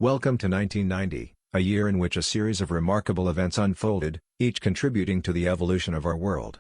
Welcome to 1990, a year in which a series of remarkable events unfolded, each contributing to the evolution of our world.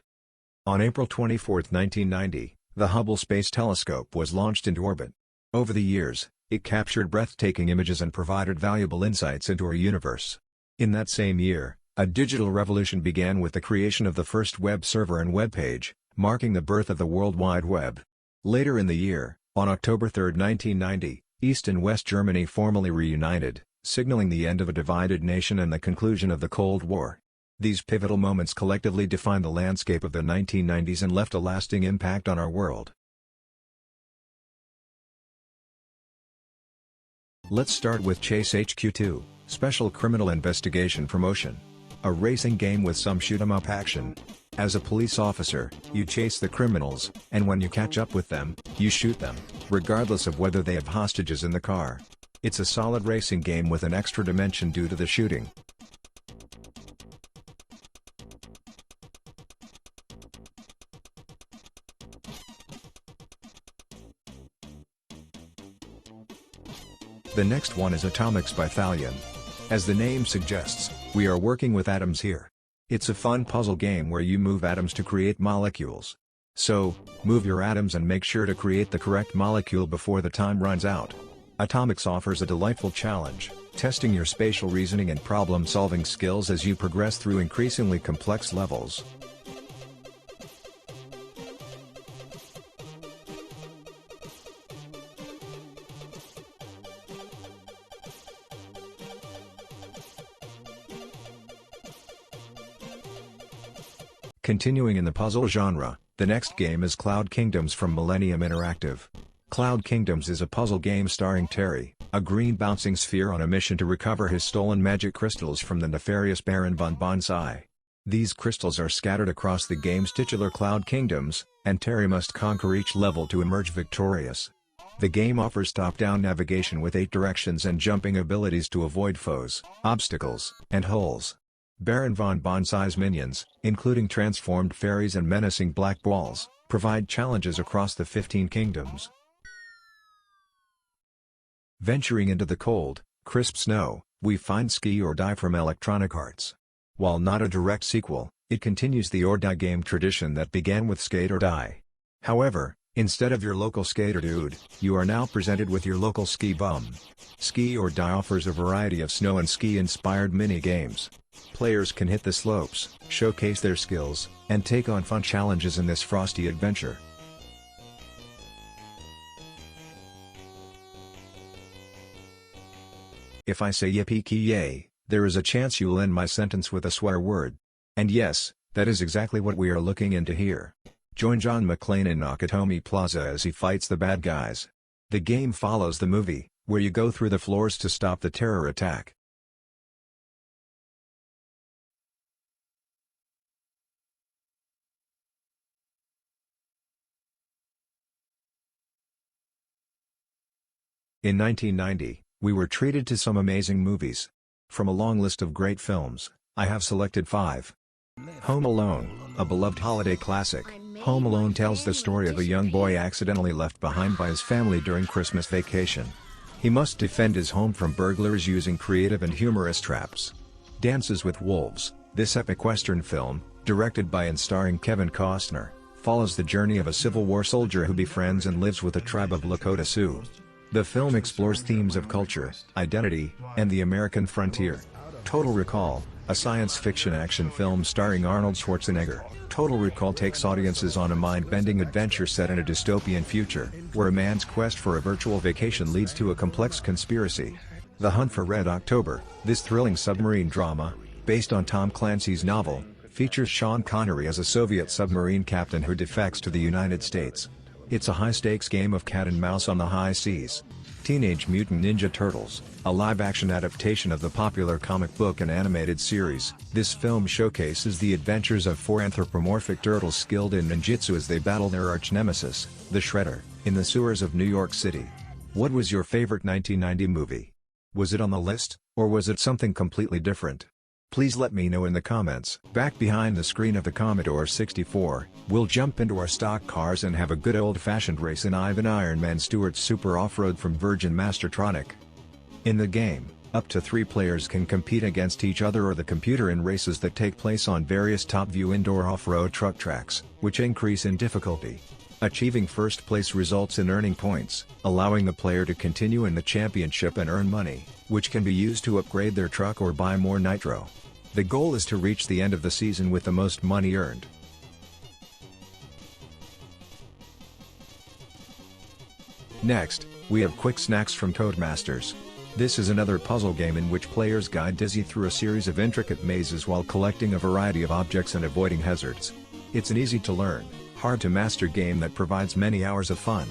On April 24, 1990, the Hubble Space Telescope was launched into orbit. Over the years, it captured breathtaking images and provided valuable insights into our universe. In that same year, a digital revolution began with the creation of the first web server and web page, marking the birth of the World Wide Web. Later in the year, on October 3, 1990, East and West Germany formally reunited, signaling the end of a divided nation and the conclusion of the Cold War. These pivotal moments collectively defined the landscape of the 1990s and left a lasting impact on our world. Let's start with Chase HQ2, Special Criminal Investigation Promotion. A racing game with some shoot-'em-up action. As a police officer, you chase the criminals, and when you catch up with them, you shoot them, regardless of whether they have hostages in the car. It's a solid racing game with an extra dimension due to the shooting. The next one is Atomics by Thalion. As the name suggests, we are working with atoms here. It's a fun puzzle game where you move atoms to create molecules. So, move your atoms and make sure to create the correct molecule before the time runs out. Atomics offers a delightful challenge, testing your spatial reasoning and problem-solving skills as you progress through increasingly complex levels. Continuing in the puzzle genre, the next game is Cloud Kingdoms from Millennium Interactive. Cloud Kingdoms is a puzzle game starring Terry, a green bouncing sphere on a mission to recover his stolen magic crystals from the nefarious Baron von Bonsai. These crystals are scattered across the game's titular Cloud Kingdoms, and Terry must conquer each level to emerge victorious. The game offers top-down navigation with 8 directions and jumping abilities to avoid foes, obstacles, and holes. Baron von Bonsai's minions, including transformed fairies and menacing black balls, provide challenges across the 15 kingdoms. Venturing into the cold, crisp snow, we find Ski or Die from Electronic Arts. While not a direct sequel, it continues the or die game tradition that began with Skate or Die. However, instead of your local skater dude, you are now presented with your local ski bum. Ski or Die offers a variety of snow and ski-inspired mini-games. Players can hit the slopes, showcase their skills, and take on fun challenges in this frosty adventure. If I say yippee-ki-yay, there is a chance you'll end my sentence with a swear word. And yes, that is exactly what we are looking into here. Join John McClane in Nakatomi Plaza as he fights the bad guys. The game follows the movie, where you go through the floors to stop the terror attack. In 1990, we were treated to some amazing movies. From a long list of great films, I have selected 5. Home Alone, a beloved holiday classic. Home Alone tells the story of a young boy accidentally left behind by his family during Christmas vacation. He must defend his home from burglars using creative and humorous traps. Dances with Wolves, this epic Western film, directed by and starring Kevin Costner, follows the journey of a Civil War soldier who befriends and lives with a tribe of Lakota Sioux. The film explores themes of culture, identity, and the American frontier. Total Recall, a science fiction action film starring Arnold Schwarzenegger. Total Recall takes audiences on a mind-bending adventure set in a dystopian future, where a man's quest for a virtual vacation leads to a complex conspiracy. The Hunt for Red October, this thrilling submarine drama, based on Tom Clancy's novel, features Sean Connery as a Soviet submarine captain who defects to the United States. It's a high-stakes game of cat and mouse on the high seas. Teenage Mutant Ninja Turtles, a live-action adaptation of the popular comic book and animated series, this film showcases the adventures of 4 anthropomorphic turtles skilled in ninjutsu as they battle their arch-nemesis, the Shredder, in the sewers of New York City. What was your favorite 1990 movie? Was it on the list, or was it something completely different? Please let me know in the comments. Back behind the screen of the Commodore 64, we'll jump into our stock cars and have a good old-fashioned race in Ivan Iron Man Stewart's Super Off-Road from Virgin Mastertronic. In the game, up to 3 players can compete against each other or the computer in races that take place on various top-view indoor off-road truck tracks, which increase in difficulty. Achieving first place results in earning points, allowing the player to continue in the championship and earn money, which can be used to upgrade their truck or buy more nitro. The goal is to reach the end of the season with the most money earned. Next, we have Quick Snacks from Codemasters. This is another puzzle game in which players guide Dizzy through a series of intricate mazes while collecting a variety of objects and avoiding hazards. It's an easy-to-learn, hard-to-master game that provides many hours of fun.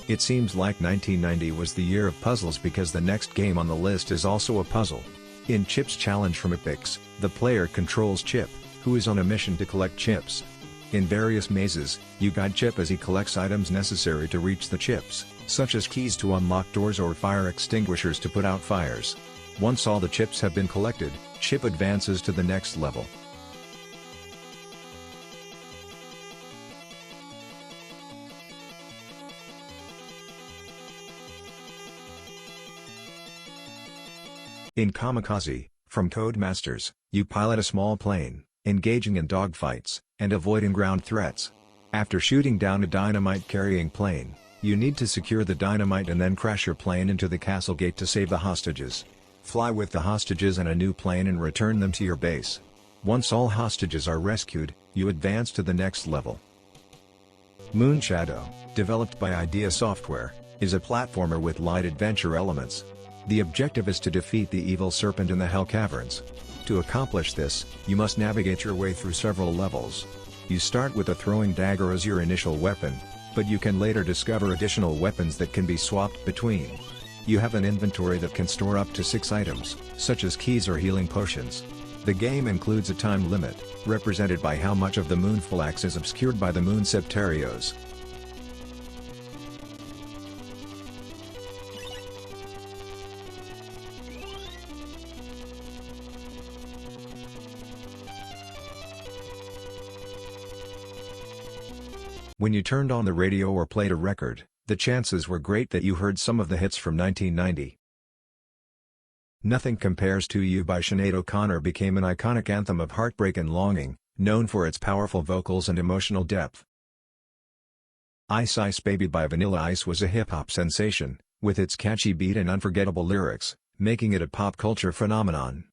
It seems like 1990 was the year of puzzles because the next game on the list is also a puzzle. In Chip's Challenge from Epix, the player controls Chip, who is on a mission to collect chips. In various mazes, you guide Chip as he collects items necessary to reach the chips, such as keys to unlock doors or fire extinguishers to put out fires. Once all the chips have been collected, Chip advances to the next level. In Kamikaze, from Codemasters, you pilot a small plane, engaging in dogfights, and avoiding ground threats. After shooting down a dynamite-carrying plane, you need to secure the dynamite and then crash your plane into the castle gate to save the hostages. Fly with the hostages and a new plane and return them to your base. Once all hostages are rescued, you advance to the next level. Moon Shadow, developed by Idea Software, is a platformer with light adventure elements. The objective is to defeat the evil serpent in the Hell Caverns. To accomplish this, you must navigate your way through several levels. You start with a throwing dagger as your initial weapon, but you can later discover additional weapons that can be swapped between. You have an inventory that can store up to 6 items, such as keys or healing potions. The game includes a time limit, represented by how much of the Moonflax is obscured by the Moon Septarios. When you turned on the radio or played a record, the chances were great that you heard some of the hits from 1990. Nothing Compares to You by Sinead O'Connor became an iconic anthem of heartbreak and longing, known for its powerful vocals and emotional depth. Ice Ice Baby by Vanilla Ice was a hip-hop sensation, with its catchy beat and unforgettable lyrics, making it a pop culture phenomenon.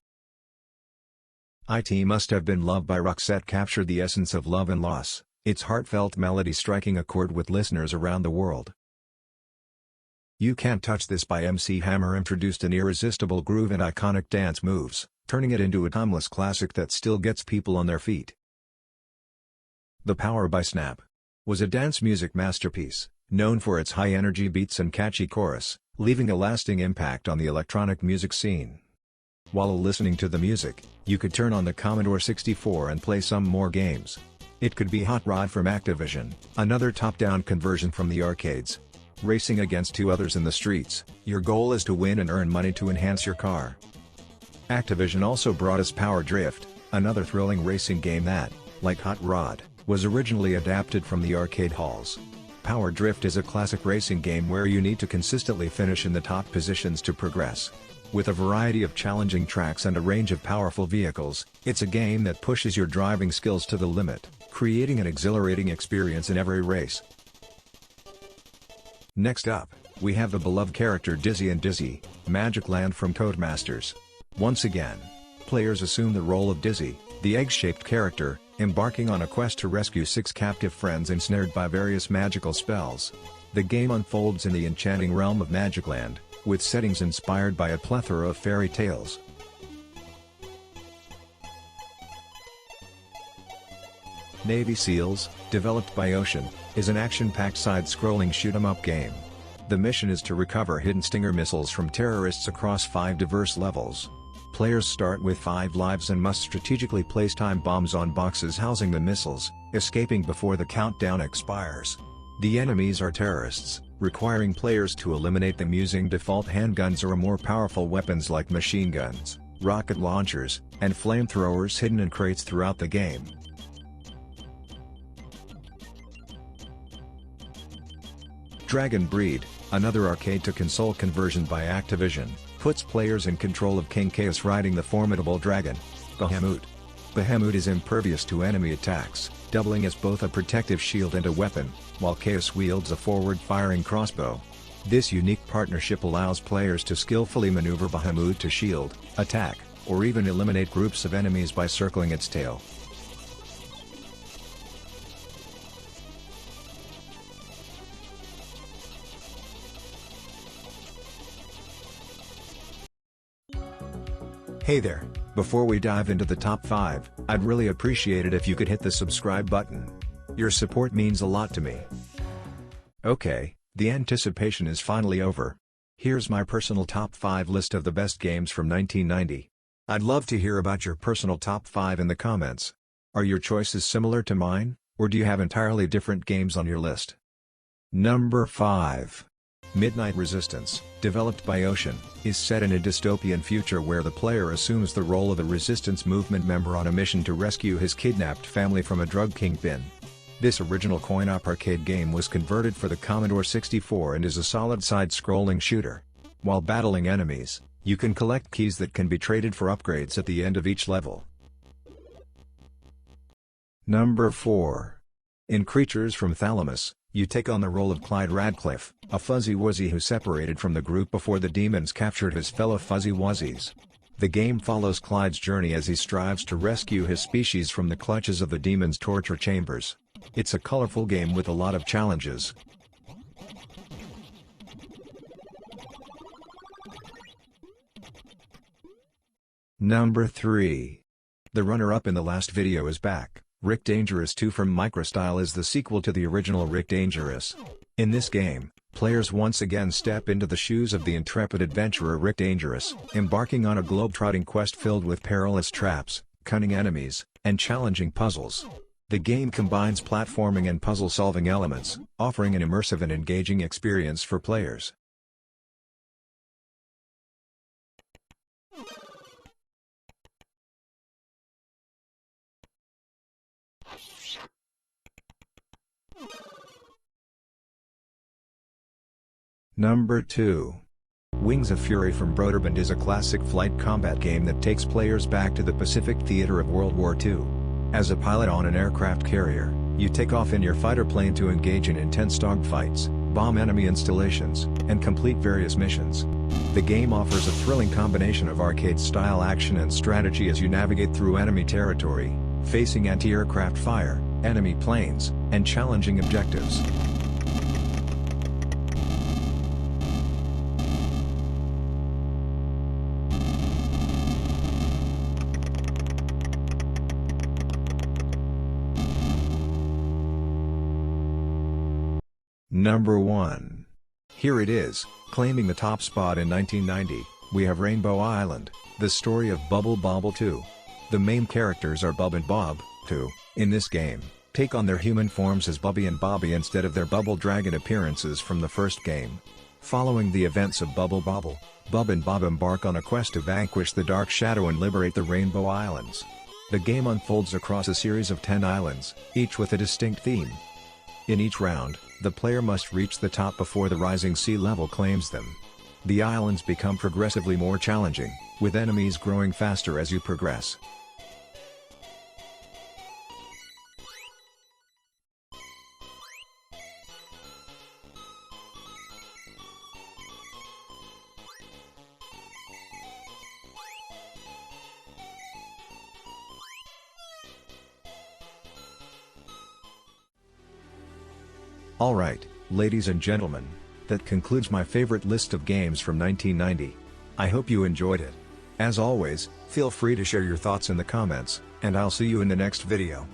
It Must Have Been Love by Roxette captured the essence of love and loss, its heartfelt melody striking a chord with listeners around the world. You Can't Touch This by MC Hammer introduced an irresistible groove and iconic dance moves, turning it into a timeless classic that still gets people on their feet. The Power by Snap was a dance music masterpiece, known for its high-energy beats and catchy chorus, leaving a lasting impact on the electronic music scene. While listening to the music, you could turn on the Commodore 64 and play some more games. It could be Hot Rod from Activision, another top-down conversion from the arcades. Racing against 2 others in the streets, your goal is to win and earn money to enhance your car. Activision also brought us Power Drift, another thrilling racing game that, like Hot Rod, was originally adapted from the arcade halls. Power Drift is a classic racing game where you need to consistently finish in the top positions to progress. With a variety of challenging tracks and a range of powerful vehicles, it's a game that pushes your driving skills to the limit, creating an exhilarating experience in every race. Next up, we have the beloved character Dizzy and Dizzy, Magic Land from Codemasters. Once again, players assume the role of Dizzy, the egg-shaped character, embarking on a quest to rescue 6 captive friends ensnared by various magical spells. The game unfolds in the enchanting realm of Magic Land, with settings inspired by a plethora of fairy tales. Navy SEALs, developed by Ocean, is an action-packed side-scrolling shoot-'em-up game. The mission is to recover hidden Stinger missiles from terrorists across 5 diverse levels. Players start with 5 lives and must strategically place time bombs on boxes housing the missiles, escaping before the countdown expires. The enemies are terrorists, requiring players to eliminate them using default handguns or more powerful weapons like machine guns, rocket launchers, and flamethrowers hidden in crates throughout the game. Dragon Breed, another arcade-to-console conversion by Activision, puts players in control of King Chaos riding the formidable dragon, Bahamut. Bahamut is impervious to enemy attacks, doubling as both a protective shield and a weapon, while Chaos wields a forward-firing crossbow. This unique partnership allows players to skillfully maneuver Bahamut to shield, attack, or even eliminate groups of enemies by circling its tail. Hey there, before we dive into the top 5, I'd really appreciate it if you could hit the subscribe button. Your support means a lot to me. Okay, the anticipation is finally over. Here's my personal top 5 list of the best games from 1990. I'd love to hear about your personal top 5 in the comments. Are your choices similar to mine, or do you have entirely different games on your list? Number 5. Midnight Resistance, developed by Ocean, is set in a dystopian future where the player assumes the role of a resistance movement member on a mission to rescue his kidnapped family from a drug kingpin. This original coin-op arcade game was converted for the Commodore 64 and is a solid side-scrolling shooter. While battling enemies, you can collect keys that can be traded for upgrades at the end of each level. Number 4. In Creatures from Thalamus, you take on the role of Clyde Radcliffe, a fuzzy wuzzy who separated from the group before the demons captured his fellow fuzzy wuzzies. The game follows Clyde's journey as he strives to rescue his species from the clutches of the demons' torture chambers. It's a colorful game with a lot of challenges. Number 3. The runner-up in the last video is back. Rick Dangerous 2 from Microstyle is the sequel to the original Rick Dangerous. In this game, players once again step into the shoes of the intrepid adventurer Rick Dangerous, embarking on a globe-trotting quest filled with perilous traps, cunning enemies, and challenging puzzles. The game combines platforming and puzzle-solving elements, offering an immersive and engaging experience for players. Number 2. Wings of Fury from Broderbund is a classic flight combat game that takes players back to the Pacific theater of World War II. As a pilot on an aircraft carrier, you take off in your fighter plane to engage in intense dogfights, bomb enemy installations, and complete various missions. The game offers a thrilling combination of arcade-style action and strategy as you navigate through enemy territory, facing anti-aircraft fire, enemy planes, and challenging objectives. Number 1. Here it is, claiming the top spot in 1990, we have Rainbow Island, the story of Bubble Bobble 2. The main characters are Bub and Bob, who, in this game, take on their human forms as Bubby and Bobby instead of their Bubble Dragon appearances from the first game. Following the events of Bubble Bobble, Bub and Bob embark on a quest to vanquish the Dark Shadow and liberate the Rainbow Islands. The game unfolds across a series of 10 islands, each with a distinct theme. In each round, the player must reach the top before the rising sea level claims them. The islands become progressively more challenging, with enemies growing faster as you progress. Alright, ladies and gentlemen, that concludes my favorite list of games from 1990. I hope you enjoyed it. As always, feel free to share your thoughts in the comments, and I'll see you in the next video.